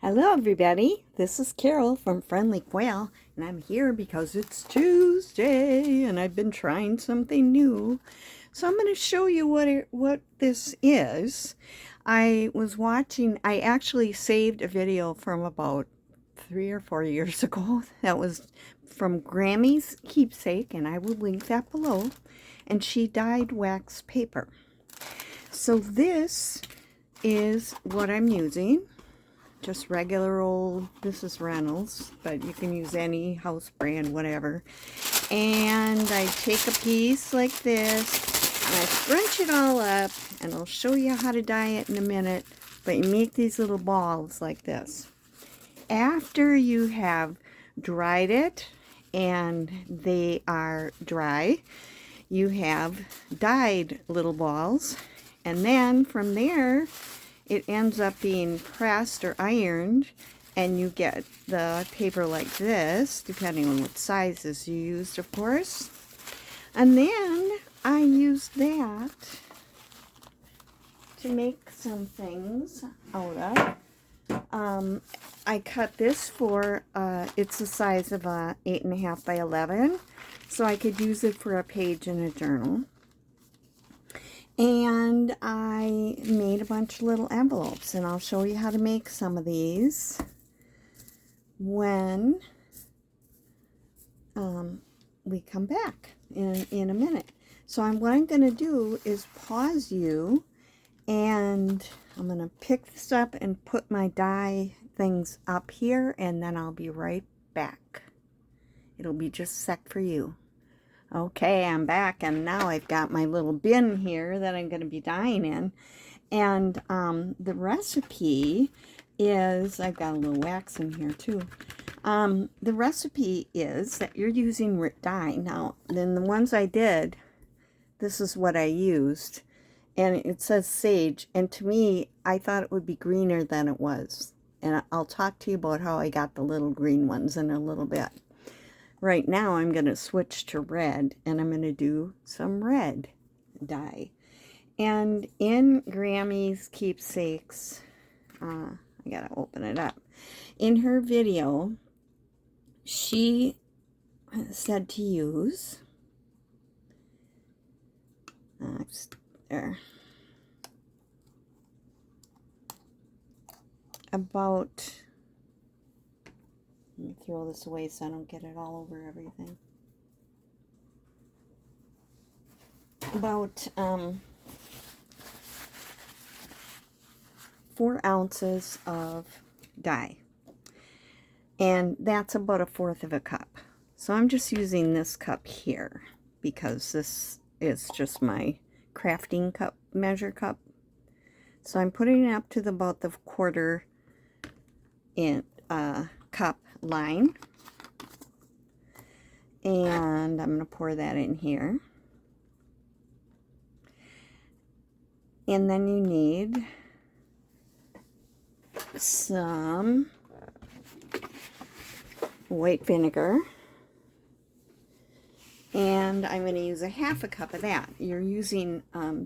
Hello everybody, this is Carol from Friendly Quail, and I'm here because it's Tuesday and I've been trying something new. So I'm going to show you what this is. I actually saved a video from about 3 or 4 years ago that was from Grammie's Keepsake, and I will link that below, and she dyed wax paper. So this is what I'm using. Just regular old, this is Reynolds, but you can use any house brand, whatever. And I take a piece like this, and I scrunch it all up, and I'll show you how to dye it in a minute, but you make these little balls like this. After you have dried it, and they are dry, you have dyed little balls, and then from there, it ends up being pressed or ironed, and you get the paper like this, depending on what sizes you used, of course. And then I used that to make some things out of. I cut this for, it's the size of a 8.5 by 11, so I could use it for a page in a journal. And I made a bunch of little envelopes, and I'll show you how to make some of these when we come back in a minute. So what I'm going to do is pause you, and I'm going to pick this up and put my dye things up here, and then I'll be right back. It'll be just a sec for you. Okay, I'm back, and now I've got my little bin here that I'm going to be dyeing in. And the recipe is, I've got a little wax in here too. The recipe is that you're using dye. Now, then the ones I did, this is what I used. And it says sage, and to me, I thought it would be greener than it was. And I'll talk to you about how I got the little green ones in a little bit. Right now, I'm going to switch to red, and I'm going to do some red dye. And in Grammie's Keepsakes, I got to open it up. In her video, she said to use, there, about, let me throw this away so I don't get it all over everything. About 4 ounces of dye. And that's about 1/4 of a cup. So I'm just using this cup here because this is just my crafting cup, measure cup. So I'm putting it up to about the 1/4 cup line, and I'm going to pour that in here. And then you need some white vinegar, and I'm going to use 1/2 cup of that. You're using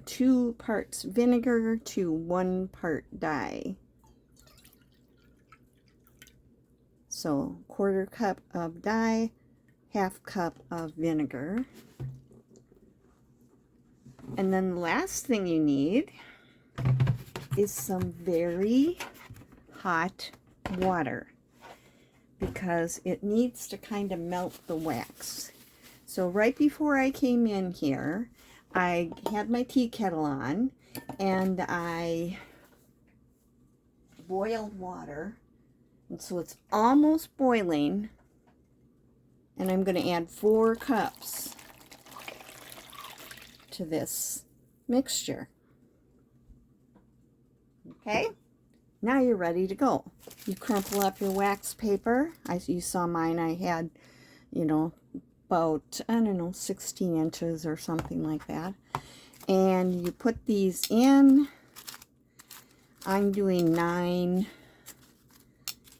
2 parts vinegar to 1 part dye. So 1/4 cup of dye, 1/2 cup of vinegar. And then the last thing you need is some very hot water, because it needs to kind of melt the wax. So right before I came in here, I had my tea kettle on, and I boiled water. And so it's almost boiling, and I'm going to add 4 cups to this mixture. Okay, now you're ready to go. You crumple up your wax paper. You saw mine, I had, about, I don't know, 16 inches or something like that. And you put these in. I'm doing 9.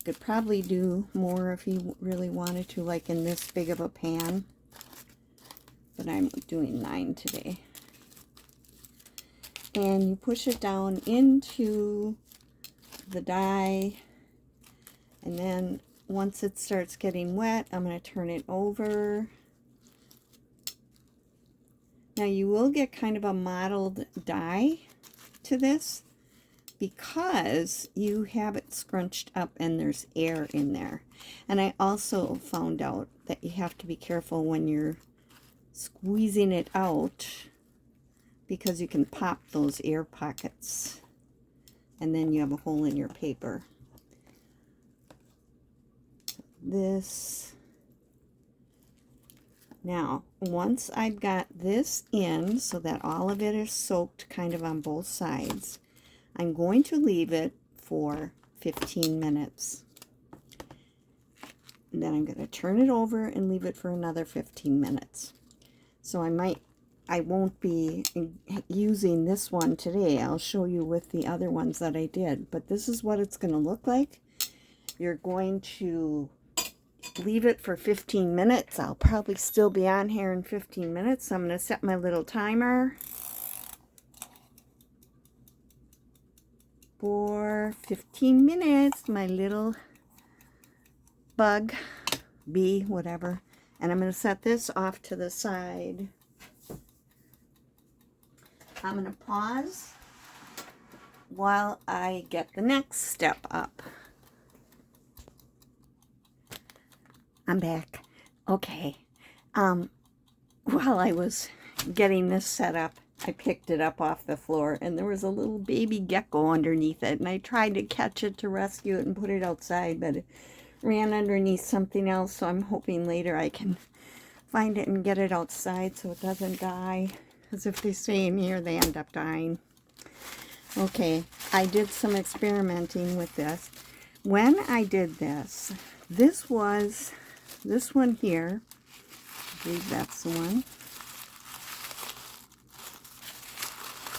Could probably do more if you really wanted to, like in this big of a pan, but I'm doing 9 today. And you push it down into the dye, And then once it starts getting wet, I'm going to turn it over. Now you will get kind of a mottled dye to this because you have it scrunched up and there's air in there. And I also found out that you have to be careful when you're squeezing it out because you can pop those air pockets and then you have a hole in your paper. This. Now, once I've got this in so that all of it is soaked kind of on both sides, I'm going to leave it for 15 minutes. And then I'm going to turn it over and leave it for another 15 minutes. So I won't be using this one today. I'll show you with the other ones that I did. But this is what it's going to look like. You're going to leave it for 15 minutes. I'll probably still be on here in 15 minutes. So I'm going to set my little timer for 15 minutes. My little bug, bee, whatever. And I'm going to set this off to the side. I'm going to pause while I get the next step up. I'm back. Okay. While I was getting this set up, I picked it up off the floor and there was a little baby gecko underneath it, and I tried to catch it to rescue it and put it outside, but it ran underneath something else, so I'm hoping later I can find it and get it outside so it doesn't die, because if they stay in here they end up dying. Okay, I did some experimenting with this. When I did this, this was this one here. I believe that's the one.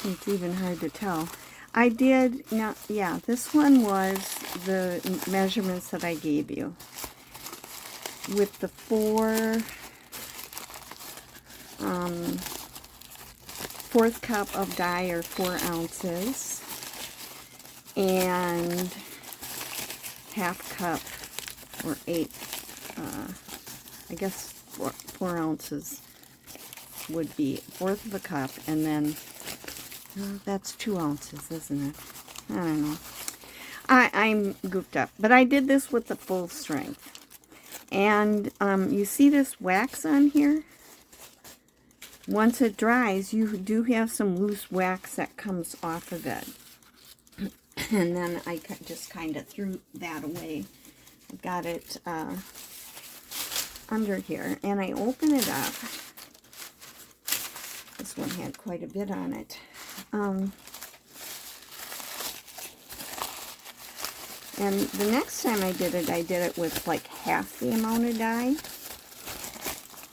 It's even hard to tell. I did, now, yeah, this one was the measurements that I gave you. With the fourth cup of dye, or 4 ounces, and half cup, or 8, I guess 4 ounces would be 1/4 of a cup, and then that's 2 ounces, isn't it? I don't know. I'm goofed up, but I did this with the full strength. And you see this wax on here? Once it dries, you do have some loose wax that comes off of it. And then I just kind of threw that away. I've got it under here, and I open it up. This one had quite a bit on it. And the next time I did it with like half the amount of dye.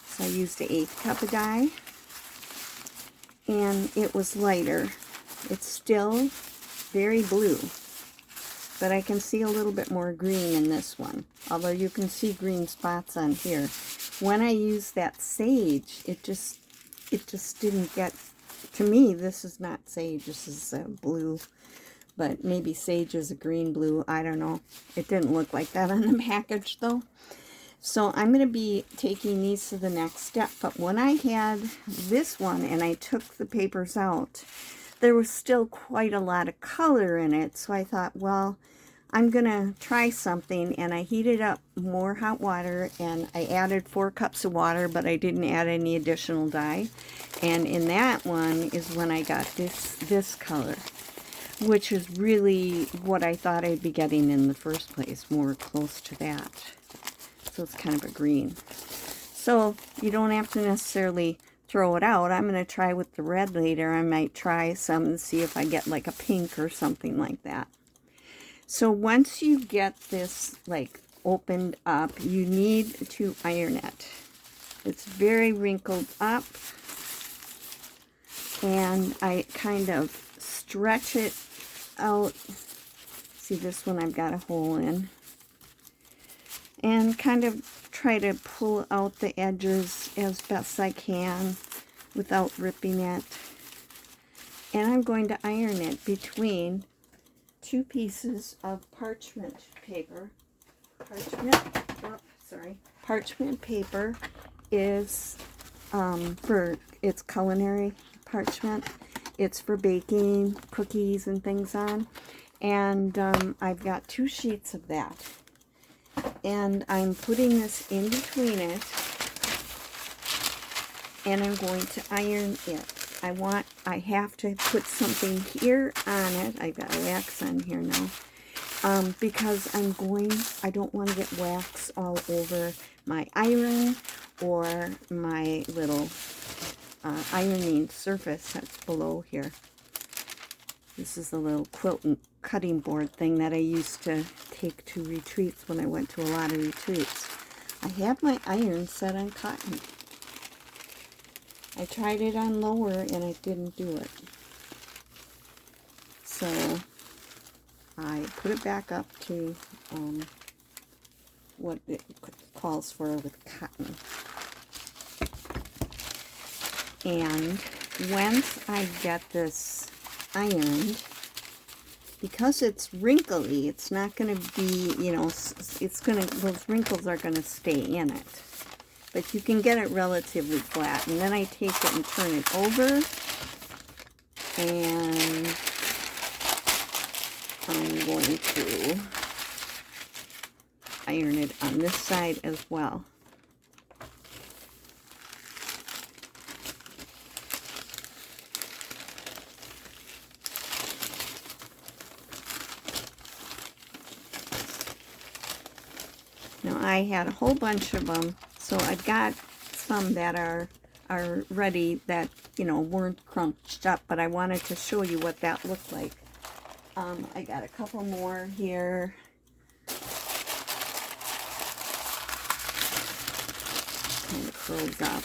So I used the 1/8 cup of dye. And it was lighter. It's still very blue, but I can see a little bit more green in this one. Although you can see green spots on here. When I used that sage, it just didn't get, to me, this is not sage, this is blue. But maybe sage is a green blue, I don't know. It didn't look like that on the package though. So I'm going to be taking these to the next step. But when I had this one and I took the papers out, there was still quite a lot of color in it. So I thought, well, I'm going to try something. And I heated up more hot water, and I added 4 cups of water, but I didn't add any additional dye. And in that one is when I got this color, which is really what I thought I'd be getting in the first place, more close to that. So it's kind of a green. So you don't have to necessarily throw it out. I'm going to try with the red later. I might try some and see if I get like a pink or something like that. So once you get this like opened up, you need to iron it. It's very wrinkled up, and I kind of stretch it out. See, this one I've got a hole in. And kind of try to pull out the edges as best I can without ripping it. And I'm going to iron it between 2 pieces of parchment paper. parchment paper is it's culinary parchment. It's for baking cookies and things on. And I've got 2 sheets of that. And I'm putting this in between it. And I'm going to iron it. I have to put something here on it. I've got wax on here now. Because I don't want to get wax all over my iron or my little ironing surface that's below here. This is a little quilt and cutting board thing that I used to take to retreats when I went to a lot of retreats. I have my iron set on cotton. I tried it on lower and it didn't do it. So I put it back up to what it calls for with cotton. And once I get this ironed, because it's wrinkly, it's not going to be, you know, those wrinkles are going to stay in it. But you can get it relatively flat. And then I take it and turn it over. And I'm going to iron it on this side as well. Now I had a whole bunch of them, so I've got some that are ready that, you know, weren't crunched up, but I wanted to show you what that looked like. I got a couple more here. Kind of curls up.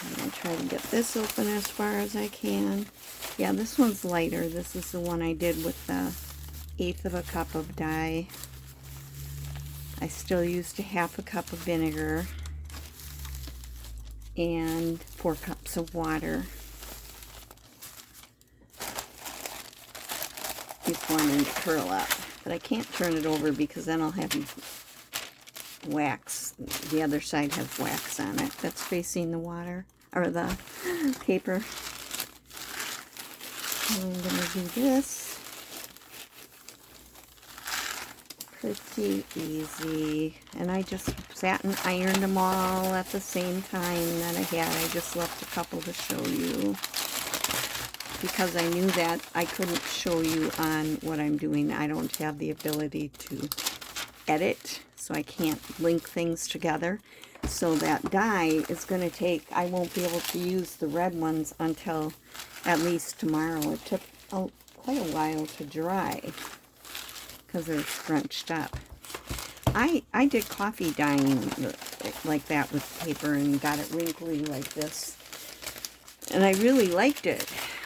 I'm going to try to get this open as far as I can. Yeah, this one's lighter. This is the one I did with the 1/8 of a cup of dye. I still used a 1/2 cup of vinegar and 4 cups of water before I'm going to curl up. But I can't turn it over because then I'll have wax. The other side has wax on it. That's facing the water, or the paper. I'm going to do this. Pretty easy. And I just sat and ironed them all at the same time that I had. I just left a couple to show you, because I knew that I couldn't show you on what I'm doing. I don't have the ability to edit, so I can't link things together. So that dye is going to take, I won't be able to use the red ones until at least tomorrow. It took quite a while to dry because they're scrunched up. I did coffee dyeing like that with paper and got it wrinkly like this. And I really liked it,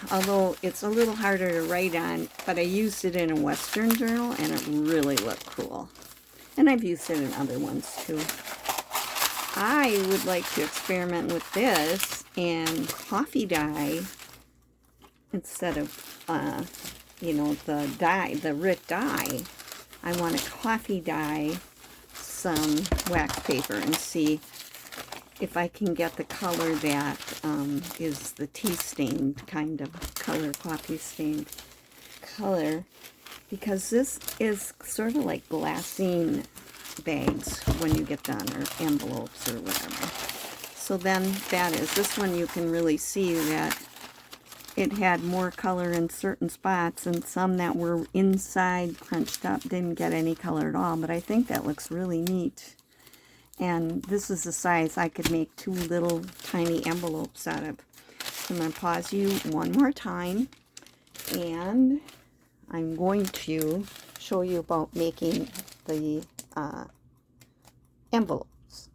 although it's a little harder to write on, but I used it in a Western journal and it really looked cool. And I've used it in other ones too. I would like to experiment with this and coffee dye instead of, you know, the dye, the Rit dye. I want to coffee dye some wax paper and see if I can get the color that is the tea stained kind of color, coffee stained color, because this is sort of like glassine bags when you get done, or envelopes or whatever. So then that is, this one you can really see that it had more color in certain spots, and some that were inside crunched up didn't get any color at all, but I think that looks really neat. And this is the size I could make 2 little tiny envelopes out of. So I'm going to pause you one more time, and I'm going to show you about making the envelopes.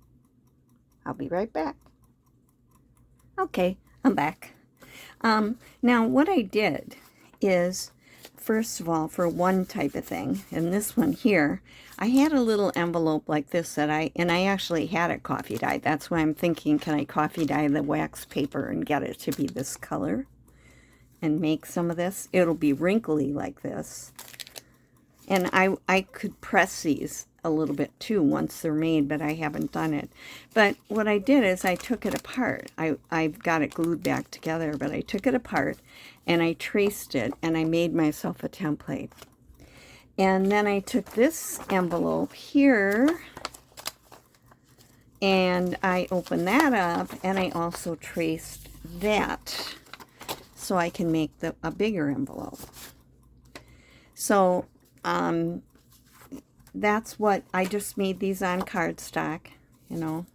I'll be right back. Okay, I'm back. Now what I did is, first of all, for one type of thing, and this one here, I had a little envelope like this that I actually had it coffee dyed. That's why I'm thinking, can I coffee dye the wax paper and get it to be this color and make some of this? It'll be wrinkly like this. And I could press these a little bit too once they're made, but I haven't done it. But what I did is I took it apart. I've got it glued back together, but I took it apart and I traced it and I made myself a template. And then I took this envelope here and I opened that up and I also traced that so I can make a bigger envelope. So that's what I just made these on cardstock, you know.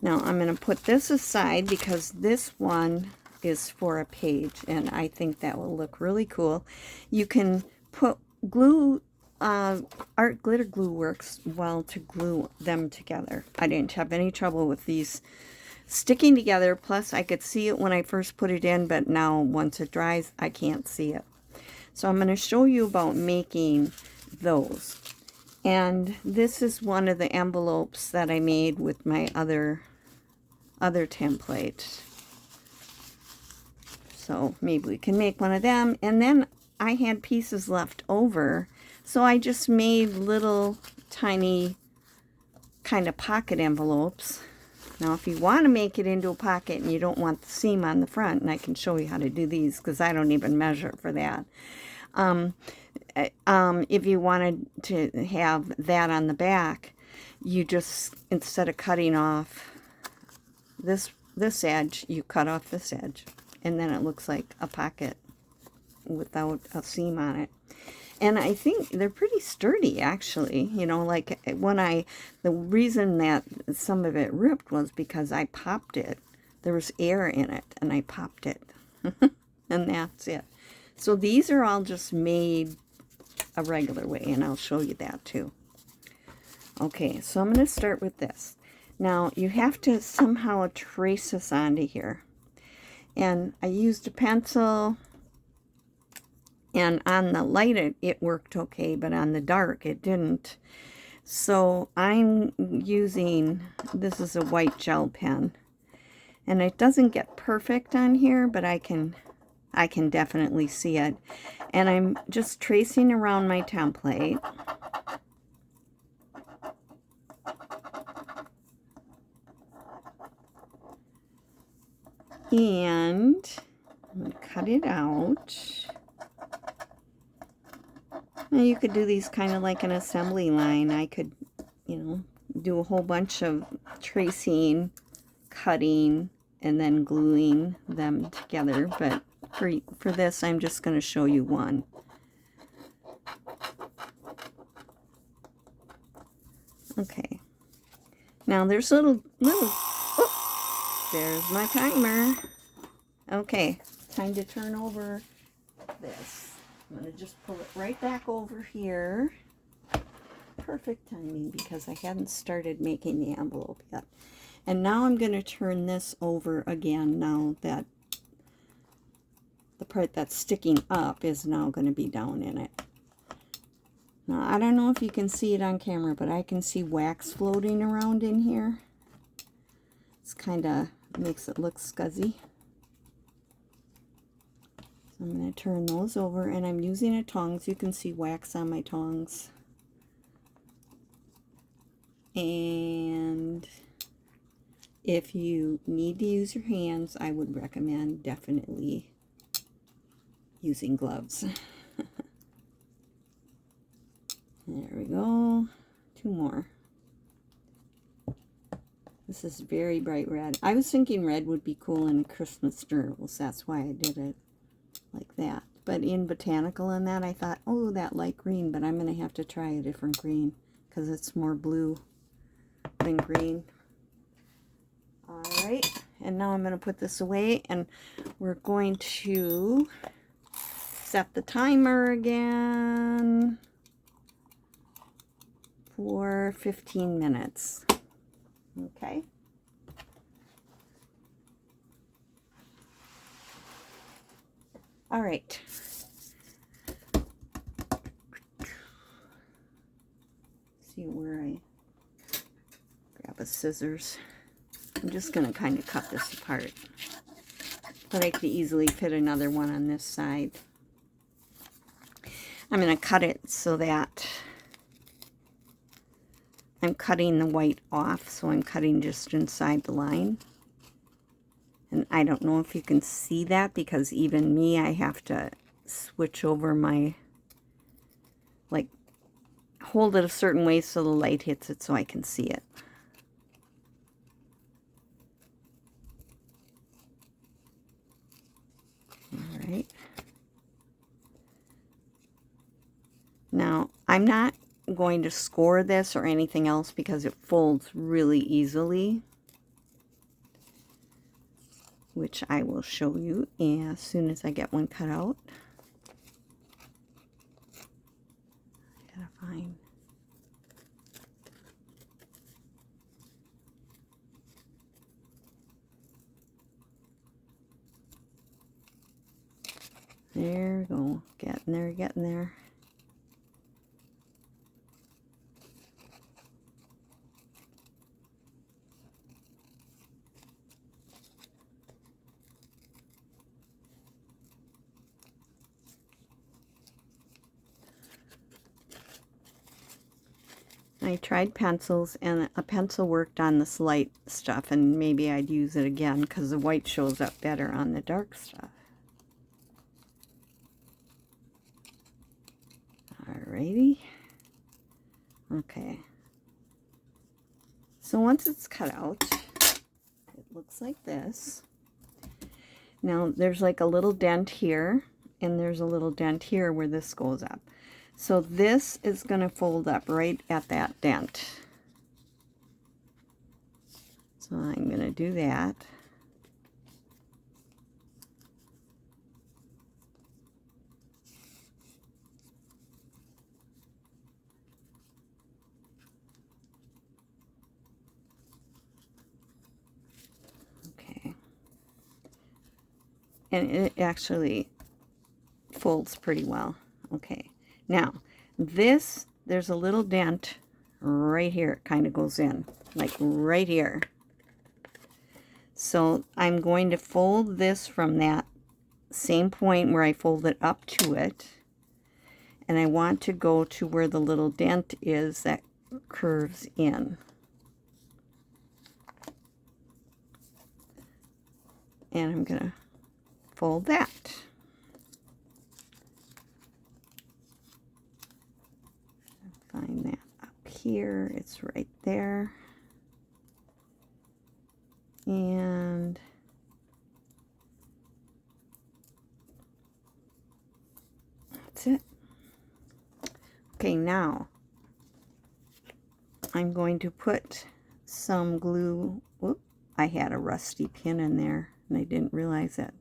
Now I'm going to put this aside because this one is for a page and I think that will look really cool. You can put glue, art glitter glue works well to glue them together. I didn't have any trouble with these sticking together, plus I could see it when I first put it in, but now once it dries I can't see it. So I'm going to show you about making those. And this is one of the envelopes that I made with my other template. So maybe we can make one of them. And then I had pieces left over, so I just made little tiny kind of pocket envelopes. Now if you want to make it into a pocket and you don't want the seam on the front, and I can show you how to do these because I don't even measure for that. If you wanted to have that on the back, you just, instead of cutting off this edge, you cut off this edge, and then it looks like a pocket without a seam on it. And I think they're pretty sturdy, actually. You know, like the reason that some of it ripped was because I popped it. There was air in it, and I popped it. And that's it. So these are all just made a regular way, and I'll show you that too. Okay, so I'm going to start with this. Now, you have to somehow trace this onto here. And I used a pencil, and on the light it worked okay, but on the dark it didn't. So I'm using, this is a white gel pen. And it doesn't get perfect on here, but I can definitely see it. And I'm just tracing around my template. And I'm going to cut it out. Now you could do these kind of like an assembly line. I could, you know, do a whole bunch of tracing, cutting, and then gluing them together. But for this, I'm just going to show you one. Okay. Now there's little, oh, there's my timer. Okay, time to turn over this. I'm going to just pull it right back over here. Perfect timing because I hadn't started making the envelope yet. And now I'm going to turn this over again now that the part that's sticking up is now going to be down in it. Now, I don't know if you can see it on camera, but I can see wax floating around in here. It's kind of makes it look scuzzy. So I'm going to turn those over, and I'm using a tongs. You can see wax on my tongs. And if you need to use your hands, I would recommend definitely using gloves. There we go. Two more. This is very bright red. I was thinking red would be cool in Christmas journals. That's why I did it like that. But in botanical and that, I thought, oh, that light green, but I'm going to have to try a different green because it's more blue than green. All right, and now I'm going to put this away, and we're going to set the timer again for 15 minutes. Okay. All right. See where I grab a scissors. I'm just going to kind of cut this apart. But I could easily fit another one on this side. I'm going to cut it so that I'm cutting the white off, so I'm cutting just inside the line. And I don't know if you can see that, because even me, I have to switch over my, like, hold it a certain way so the light hits it so I can see it. All right. Now, I'm not going to score this or anything else because it folds really easily, which I will show you as soon as I get one cut out. I gotta find. There we go. Getting there, getting there. I tried pencils, and a pencil worked on this light stuff, and maybe I'd use it again because the white shows up better on the dark stuff. Alrighty. Okay. So once it's cut out, it looks like this. Now there's like a little dent here, and there's a little dent here where this goes up. So this is going to fold up right at that dent. So I'm going to do that. Okay. And it actually folds pretty well. Okay. Now, this, there's a little dent right here. It kind of goes in, like right here. So I'm going to fold this from that same point where I folded up to it. And I want to go to where the little dent is that curves in. And I'm going to fold that. Find that up here. It's right there. And that's it. Okay, now I'm going to put some glue. Whoop, I had a rusty pin in there and I didn't realize it.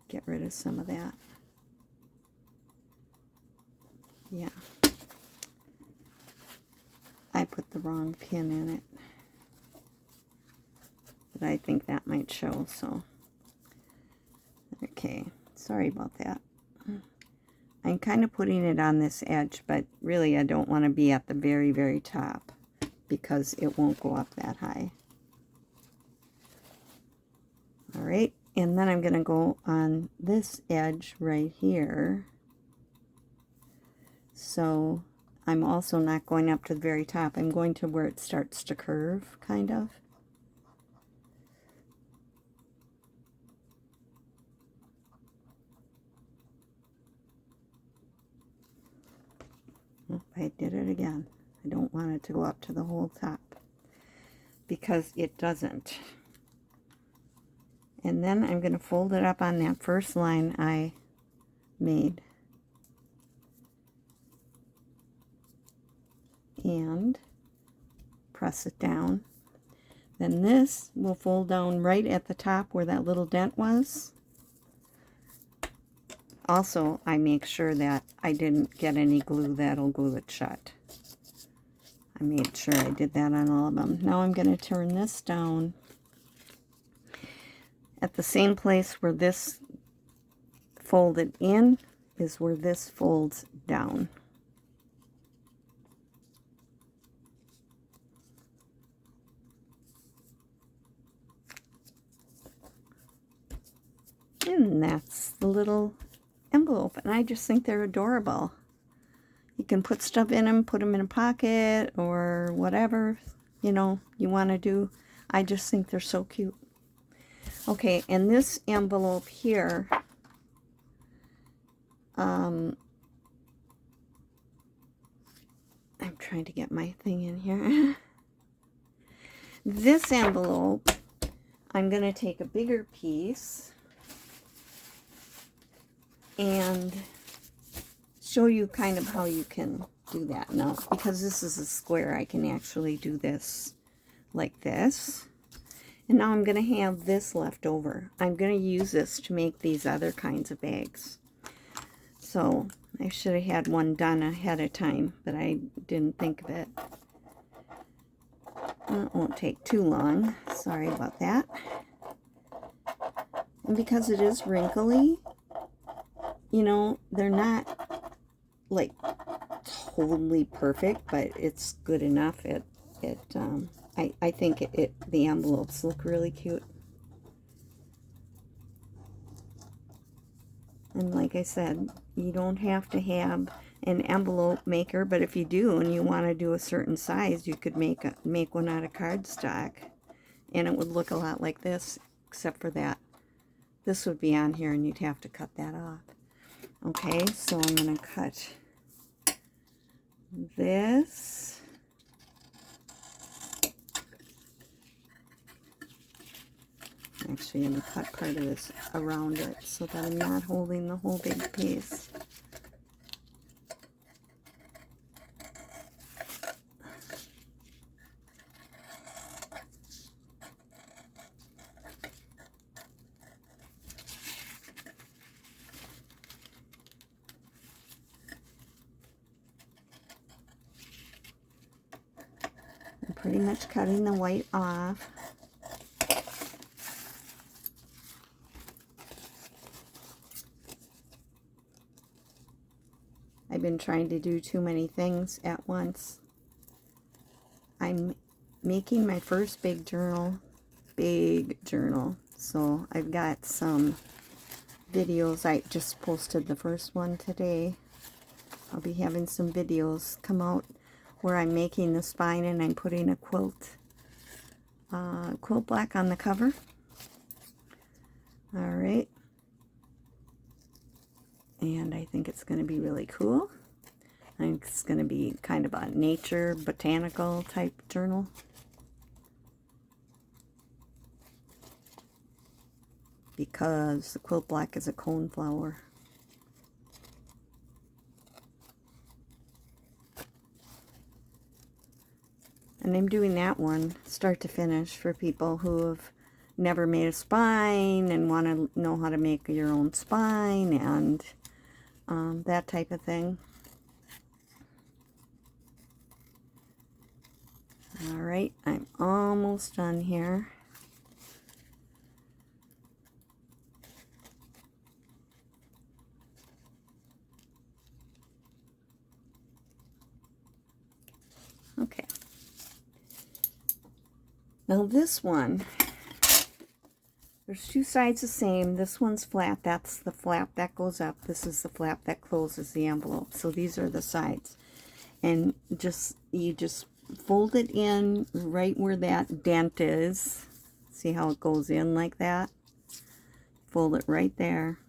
Get rid of some of that. Yeah. I put the wrong pin in it. But I think that might show, so. Okay, sorry about that. I'm kind of putting it on this edge, but really I don't want to be at the very, very top because it won't go up that high. All right. And then I'm going to go on this edge right here. So I'm also not going up to the very top. I'm going to where it starts to curve, kind of. Oh, I did it again. I don't want it to go up to the whole top because it doesn't. And then I'm going to fold it up on that first line I made. And press it down. Then this will fold down right at the top where that little dent was. Also, I make sure that I didn't get any glue that'll glue it shut. I made sure I did that on all of them. Now I'm going to turn this down at the same place where this folded in is where this folds down. And that's the little envelope, and I just think they're adorable. You can put stuff in them, put them in a pocket, or whatever, you know, you want to do. I just think they're so cute. Okay, and this envelope here, I'm trying to get my thing in here. This envelope, I'm going to take a bigger piece and show you kind of how you can do that. Now, because this is a square, I can actually do this like this. And now I'm going to have this left over. I'm going to use this to make these other kinds of bags. So I should have had one done ahead of time, but I didn't think of it. Well, it won't take too long. Sorry about that. And because it is wrinkly, you know, they're not like totally perfect, but it's good enough. I think the envelopes look really cute. And like I said, you don't have to have an envelope maker, but if you do and you want to do a certain size, you could make one out of cardstock, and it would look a lot like this, except for that this would be on here and you'd have to cut that off. Okay, so I'm going to cut this. Actually, I'm going to cut part of this around it so that I'm not holding the whole big piece. I'm pretty much cutting the white off. I've been trying to do too many things at once. I'm making my first big journal, so I've got some videos. I just posted the first one today. I'll be having some videos come out where I'm making the spine and I'm putting a quilt black on the cover. All right. And I think it's going to be really cool. I think it's going to be kind of a nature, botanical type journal. Because the quilt black is a coneflower. And I'm doing that one start to finish for people who have never made a spine and want to know how to make your own spine and that type of thing. Alright, I'm almost done here. Okay. Now this one, there's two sides the same. This one's flat. That's the flap that goes up. This is the flap that closes the envelope. So these are the sides. And you just fold it in right where that dent is. See how it goes in like that? Fold it right there.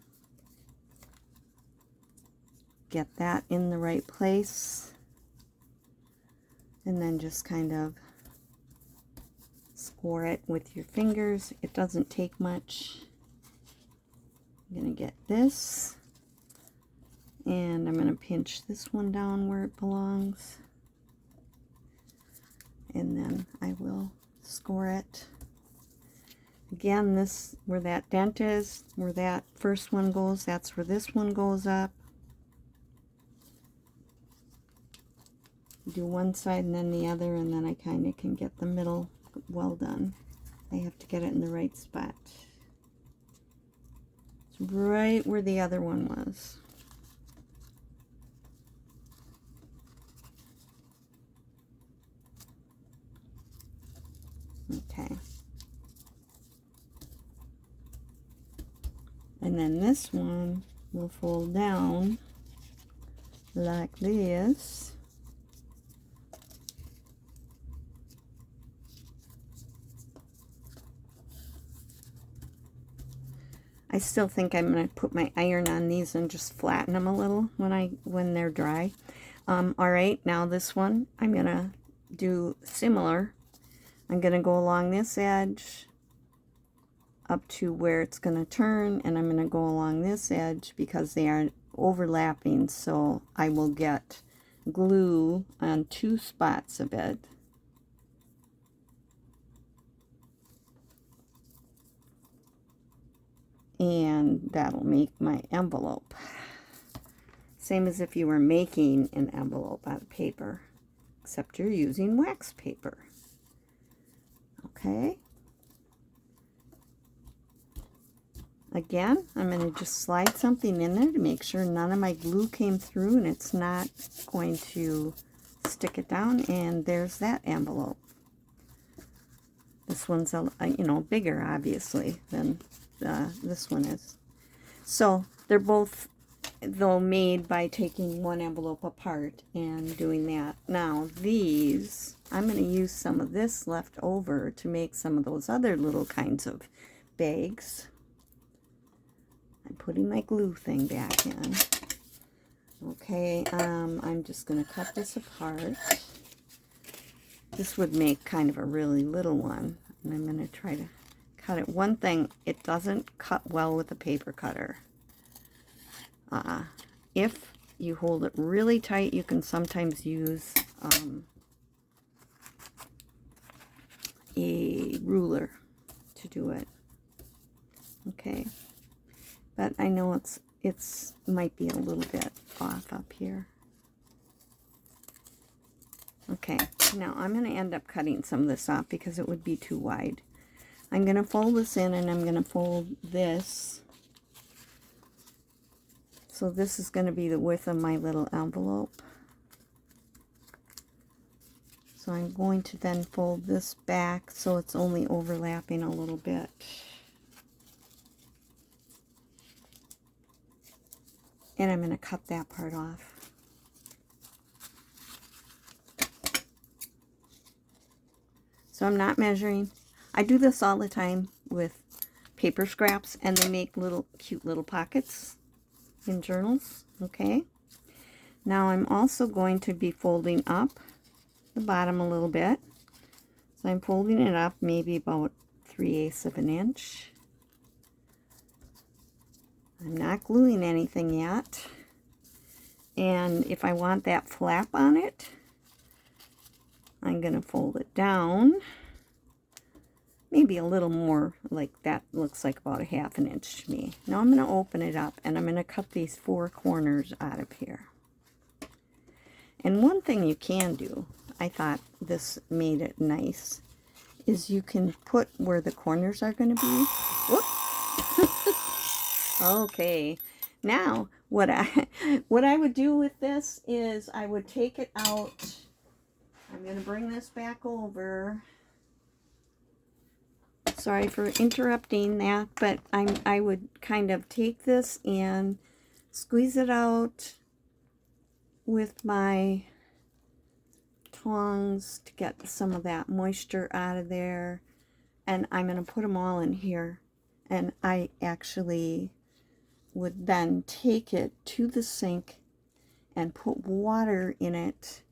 Get that in the right place. And then just kind of score it with your fingers. It doesn't take much. I'm going to get this. And I'm going to pinch this one down where it belongs. And then I will score it. Again, this, where that dent is, where that first one goes, that's where this one goes up. Do one side and then the other, and then I kind of can get the middle well done. I have to get it in the right spot. It's right where the other one was. Okay. And then this one will fold down like this. I still think I'm going to put my iron on these and just flatten them a little when they're dry. All right, now this one I'm going to do similar. I'm going to go along this edge up to where it's going to turn, and I'm going to go along this edge because they are overlapping, so I will get glue on 2 spots of it. And that'll make my envelope. Same as if you were making an envelope out of paper, except you're using wax paper. Okay. Again, I'm going to just slide something in there to make sure none of my glue came through and it's not going to stick it down. And there's that envelope. This one's, you know, bigger, obviously, than this one is. So they're both, though, made by taking one envelope apart and doing that. Now these, I'm going to use some of this left over to make some of those other little kinds of bags. I'm putting my glue thing back in. Okay, I'm just going to cut this apart. This would make kind of a really little one, and I'm going to try to cut it. One thing, it doesn't cut well with a paper cutter. If you hold it really tight, you can sometimes use a ruler to do it. Okay, but I know it's might be a little bit off up here. Okay, now I'm going to end up cutting some of this off because it would be too wide. I'm going to fold this in, and I'm going to fold this. So this is going to be the width of my little envelope. So I'm going to then fold this back so it's only overlapping a little bit. And I'm going to cut that part off. So I'm not measuring. I do this all the time with paper scraps, and they make little cute little pockets in journals. Okay. Now I'm also going to be folding up the bottom a little bit. So I'm folding it up maybe about 3/8 of an inch. I'm not gluing anything yet. And if I want that flap on it, I'm going to fold it down. Maybe a little more, like that looks like about 1/2 inch to me. Now I'm going to open it up, and I'm going to cut these 4 corners out of here. And one thing you can do, I thought this made it nice, is you can put where the corners are going to be. Whoop. Okay, now what I would do with this is I would take it out. I'm going to bring this back over. Sorry for interrupting that, but I would kind of take this and squeeze it out with my tongs to get some of that moisture out of there. And I'm going to put them all in here. And I actually would then take it to the sink and put water in it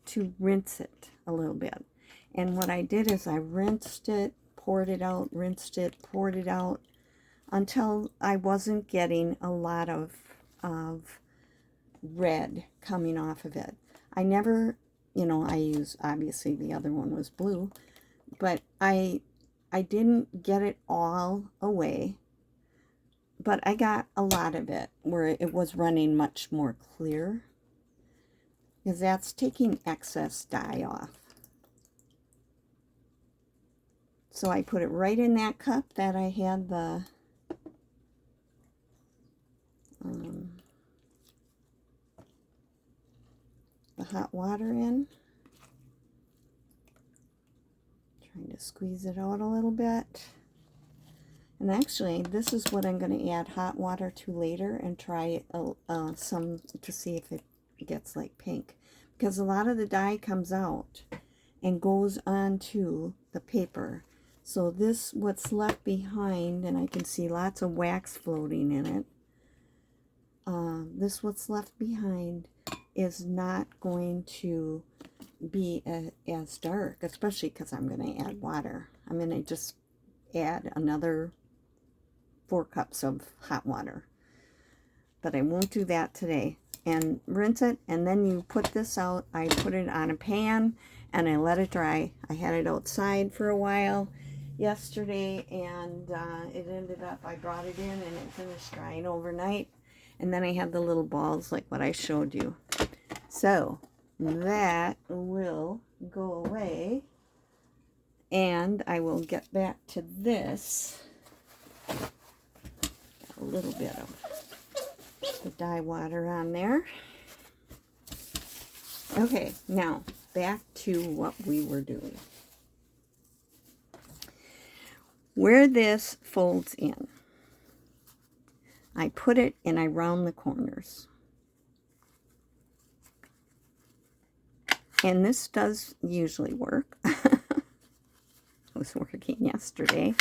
to rinse it a little bit. And what I did is I rinsed it, poured it out, rinsed it, poured it out until I wasn't getting a lot of red coming off of it. I never, you know, I use, obviously the other one was blue, but I didn't get it all away, but I got a lot of it where it was running much more clear, because that's taking excess dye off. So I put it right in that cup that I had the hot water in. Trying to squeeze it out a little bit. And actually, this is what I'm going to add hot water to later and try some to see if it gets like pink. Because a lot of the dye comes out and goes onto the paper. So this, what's left behind, and I can see lots of wax floating in it. This what's left behind is not going to be as dark, especially because I'm going to add water. I'm going to just add another 4 cups of hot water, but I won't do that today. And rinse it, and then you put this out. I put it on a pan and I let it dry. I had it outside for a while yesterday, and it ended up, I brought it in and it finished drying overnight, and then I had the little balls like what I showed you. So that will go away, and I will get back to this. A little bit of the dye water on there. Okay, now back to what we were doing. Where this folds in, I put it and I round the corners. And this does usually work. It was working yesterday.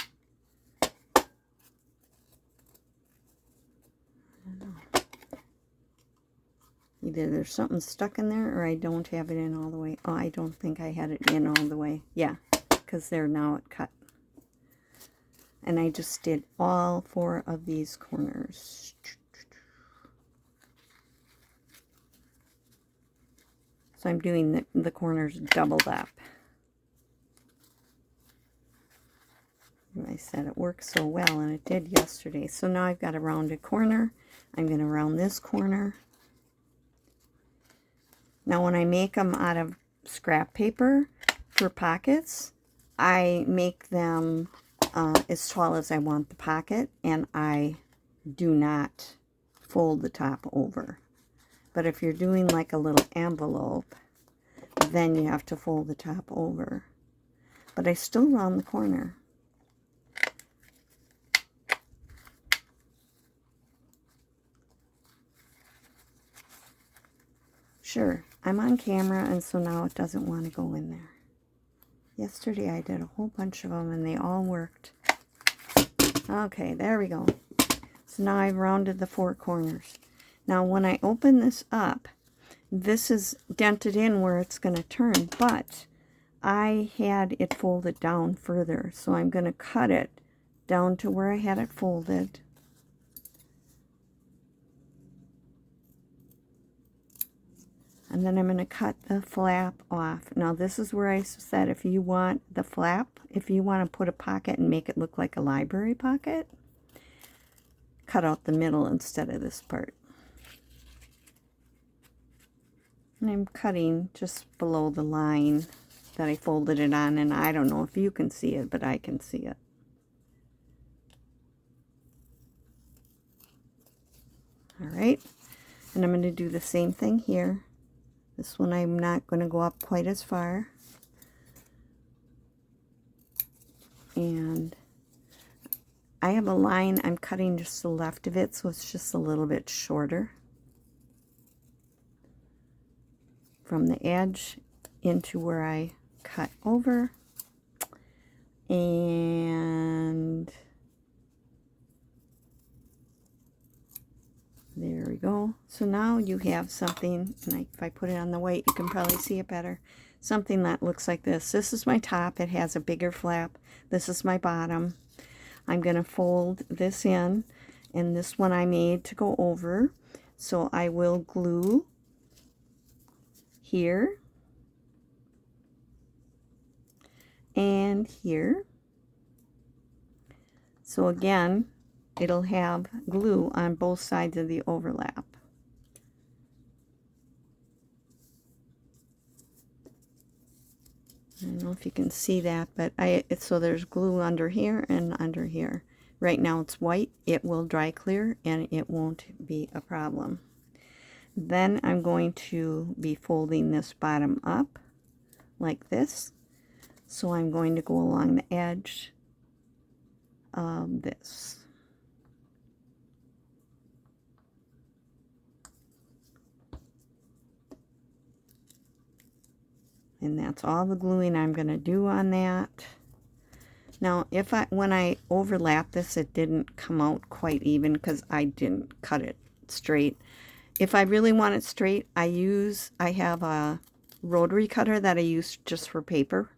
Either there's something stuck in there or I don't have it in all the way. Oh, I don't think I had it in all the way. Yeah, because they're now at cut. And I just did all 4 of these corners. So I'm doing the corners doubled up. And I said it worked so well, and it did yesterday. So now I've got a rounded corner. I'm going to round this corner. Now when I make them out of scrap paper for pockets, I make them as tall as I want the pocket, and I do not fold the top over. But if you're doing like a little envelope, then you have to fold the top over. But I still round the corner. Sure, I'm on camera, and so now it doesn't want to go in there. Yesterday I did a whole bunch of them and they all worked. Okay, there we go. So now I've rounded the 4 corners. Now when I open this up, this is dented in where it's going to turn, but I had it folded down further, so I'm going to cut it down to where I had it folded. And then I'm going to cut the flap off. Now this is where I said if you want the flap, if you want to put a pocket and make it look like a library pocket, cut out the middle instead of this part. And I'm cutting just below the line that I folded it on, and I don't know if you can see it, but I can see it. All right, and I'm going to do the same thing here. This one I'm not going to go up quite as far. And I have a line, I'm cutting just the left of it, so it's just a little bit shorter from the edge into where I cut over. And there we go. So now you have something, and if I put it on the white, you can probably see it better. Something that looks like this. This is my top. It has a bigger flap. This is my bottom. I'm going to fold this in, and this one I made to go over. So I will glue here and here. So again, it'll have glue on both sides of the overlap. I don't know if you can see that, but so there's glue under here and under here. Right now it's white. It will dry clear and it won't be a problem. Then I'm going to be folding this bottom up like this. So I'm going to go along the edge this. And that's all the gluing I'm going to do on that. Now, when I overlap this, it didn't come out quite even because I didn't cut it straight. If I really want it straight, I have a rotary cutter that I use just for paper.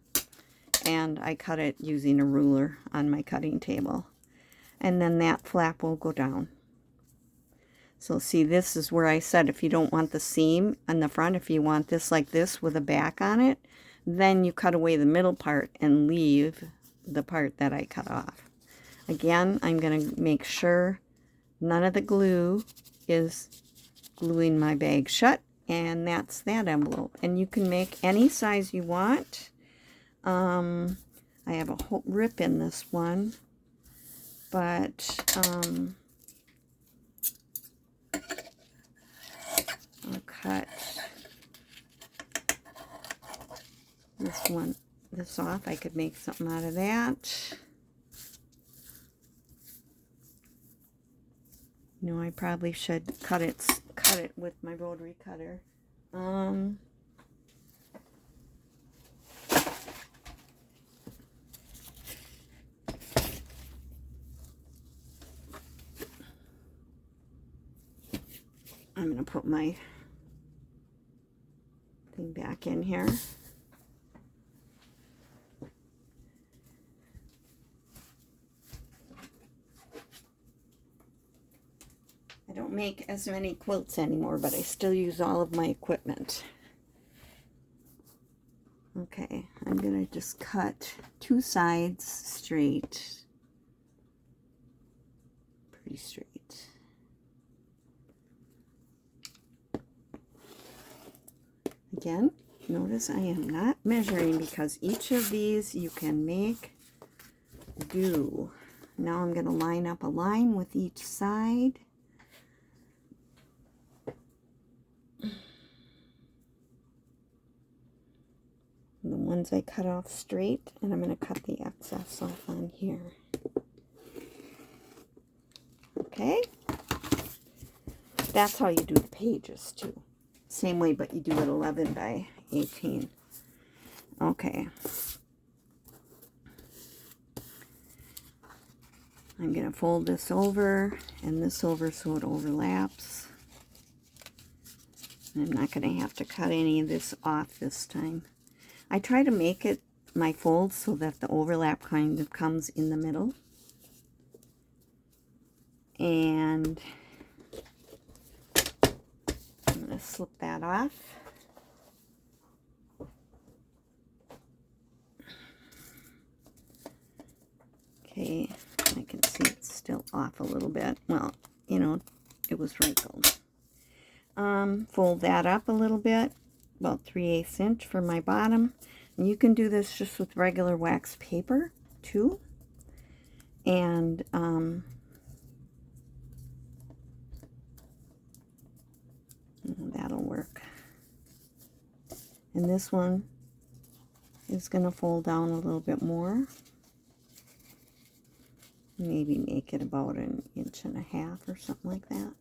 And I cut it using a ruler on my cutting table. And then that flap will go down. So see, this is where I said if you don't want the seam on the front, if you want this like this with a back on it, then you cut away the middle part and leave the part that I cut off. Again, I'm going to make sure none of the glue is gluing my bag shut, and that's that envelope. And you can make any size you want. I have a whole rip in this one, but I'll cut this off. I could make something out of that. You know, I probably should cut it with my rotary cutter. I'm going to put my thing back in here. I don't make as many quilts anymore, but I still use all of my equipment. Okay, I'm going to just cut two sides straight. Pretty straight. Again, notice I am not measuring because each of these you can make do. Now I'm going to line up a line with each side. The ones I cut off straight, and I'm going to cut the excess off on here. Okay? That's how you do the pages too. Same way, but you do it 11 by 18. Okay. I'm going to fold this over and this over so it overlaps. I'm not going to have to cut any of this off this time. I try to make it my folds so that the overlap kind of comes in the middle. And I'm going to slip that off. Okay, I can see it's still off a little bit. Well, you know, it was wrinkled. Fold that up a little bit, about 3/8 inch for my bottom. And you can do this just with regular wax paper too. And that'll work. And this one is going to fold down a little bit more. Maybe make it about 1.5 inches or something like that.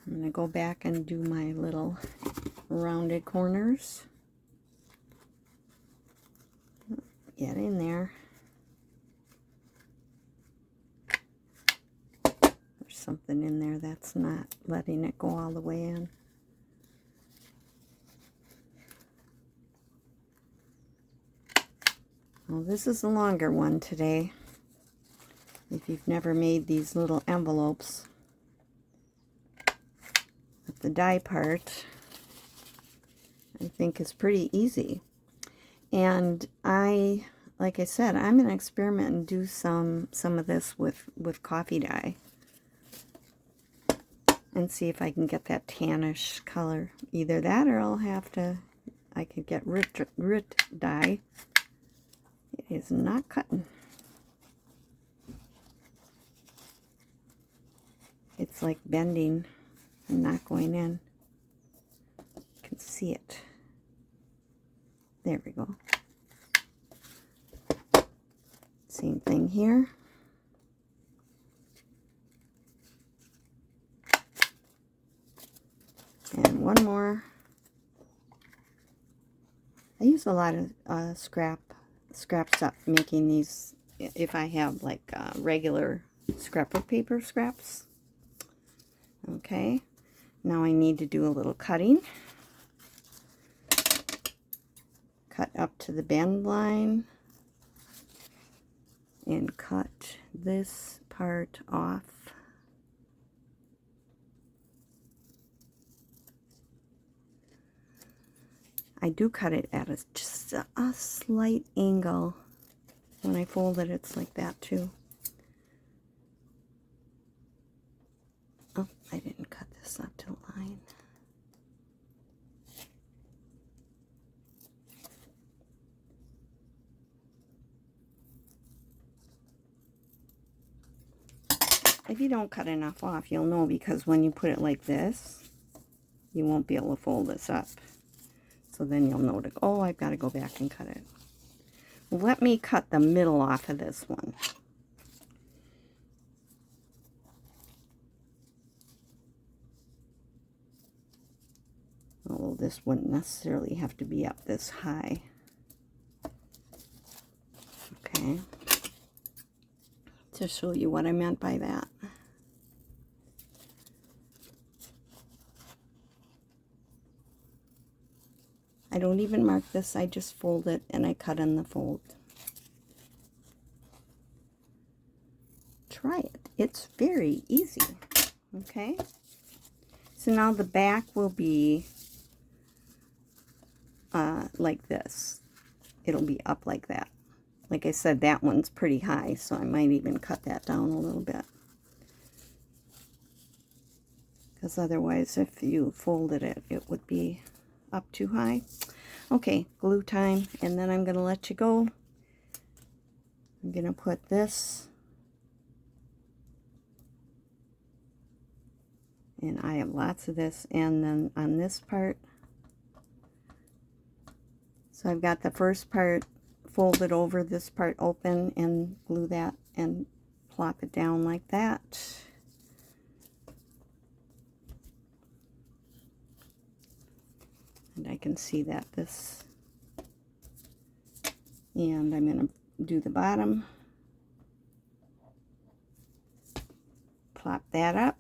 I'm going to go back and do my little rounded corners. Get in there. There's something in there that's not letting it go all the way in. Well, this is a longer one today. If you've never made these little envelopes, but the die part, I think, is pretty easy. And like I said, I'm going to experiment and do some of this with coffee dye and see if I can get that tannish color. Either that, or I could get Rit dye. It is not cutting. It's like bending and not going in. can see it. There we go. Same thing here. And one more. I use a lot of scrap stuff making these, if I have like regular scrapbook paper scraps. Okay, now I need to do a little cutting. Cut up to the bend line and cut this part off. I do cut it at just a slight angle. When I fold it, it's like that too. Oh, I didn't cut this up to the line. If you don't cut enough off, you'll know, because when you put it like this, you won't be able to fold this up. So then you'll know, oh, I've got to go back and cut it. Well, let me cut the middle off of this one. Although this wouldn't necessarily have to be up this high. Okay. To show you what I meant by that. I don't even mark this, I just fold it and I cut in the fold. Try it. It's very easy. Okay? So now the back will be like this. It'll be up like that. Like I said, that one's pretty high, so I might even cut that down a little bit. Because otherwise, if you folded it, it would be up too high. Okay, glue time, and then I'm going to let you go. I'm going to put this, and I have lots of this, and then on this part, so I've got the first part folded over, this part open, and glue that and plop it down like that. And I can see that this, and I'm going to do the bottom, plop that up,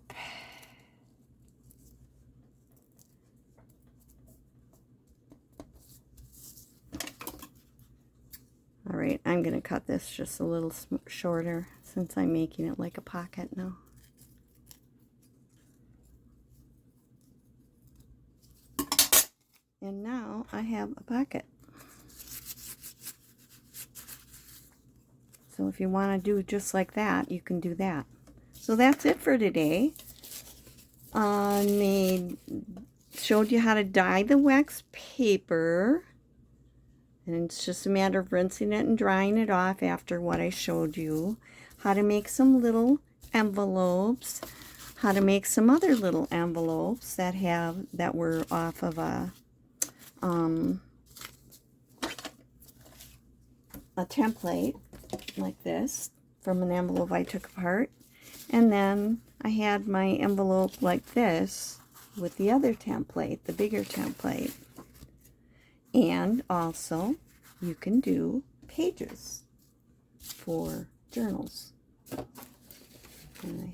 all right, I'm going to cut this just a little shorter since I'm making it like a pocket now. And now I have a pocket. So if you want to do just like that, you can do that. So that's it for today. Showed you how to dye the wax paper. And it's just a matter of rinsing it and drying it off after what I showed you. How to make some little envelopes. How to make some other little envelopes that were off of a template like this from an envelope I took apart, and then I had my envelope like this with the other template, the bigger template. And also you can do pages for journals, and I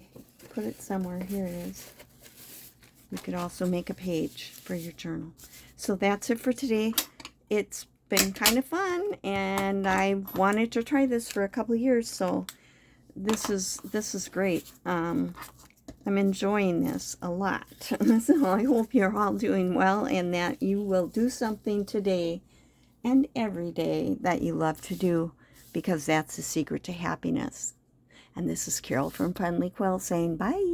put it somewhere. Here it is. You could also make a page for your journal. So that's it for today. It's been kind of fun, and I wanted to try this for a couple of years, so this is great. I'm enjoying this a lot. So I hope you're all doing well, and that you will do something today and every day that you love to do, because that's the secret to happiness. And this is Carol from Friendly Quill saying bye.